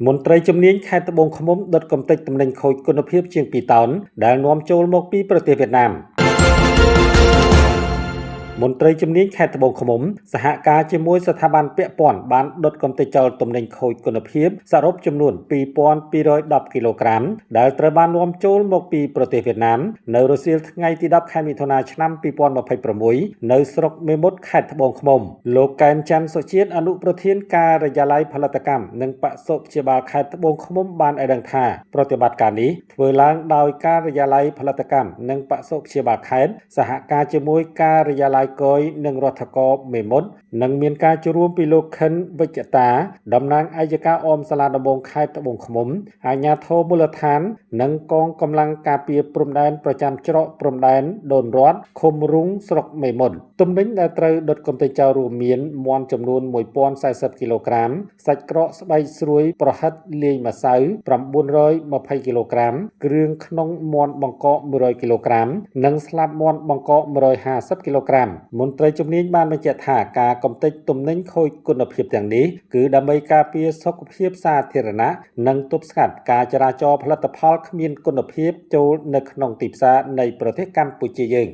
មន្ត្រីជំនាញខេត្តត្បូងឃ្មុំដុតកំទេចតំណែងខូចគុណភាពជាង2តោនដែលនាំចូលមកពីប្រទេសវៀតណាមមន្ត្រីជំនាញខេត្តត្បូងឃ្មុំសហការជាមួយស្ថាប័នពាក់ព័ន្ធបានដុតកំទេចចោលតំណែងខូចគុណភាពសរុបចំនួន2210គីឡូក្រាមដែលត្រូវបាននាំចូលមកពីប្រទេសវៀតណាមនៅរសៀលថ្ងៃទី10ខែមិថុនាឆ្នាំ2026នៅស្រុកមេមត់ខេត្តត្បូងឃ្មុំលោកកែនច័ន្ទសុជាតិអនុប្រធានការិយាល័យផលិតកម្មនិងបសុព្យាបាលខេត្តត្បូងឃ្មុំបានឲ្យដឹងថាប្រតិបត្តិការនេះធ្វើឡើងដោយការិយាល័យផលិតកម្មនិងបសុព្យាបាលខេត្តសហការជាមួយការិយាល័យកយនិងរដ្ឋកោមេមត់និងមានការចូលរួមពីលោកខិនវិជ្ជតាតំណាងអัยការអមសាលាដំបងខេត្តត្បូងឃ្មុំអាជ្ញាធរមូលដ្ឋាននិងកងកម្លាំងការពារព្រំដែនប្រចាំច្រកព្រំដែនដូនរតឃុំរុងស្រុកមេមត់ទំនិញដែលត្រូវដុតកំទេចចោលរួមមានមាន់ចំនួន1040គីឡូក្រាមសាច់ក្រកស្បែកស្រួយប្រហិតលាយម្សៅ920គីឡូក្រាមគ្រឿងក្នុងមាន់បង្កក100គីឡូក្រាមនិងស្លាបមាន់បង្កក150គីឡូក្រាមមន្ត្រីជំនាញបានបញ្ជាក់ថាការកំទេចទំនិញខូចគុណភាពទាំងនេះគឺដើម្បីការពារសុខភាពសាធារណៈនិងទប់ស្កាត់ការចរាចរផលិតផលគ្មានគុណភាពចូលនៅក្នុងទីផ្សារនៃប្រទេសកម្ពុជាយើង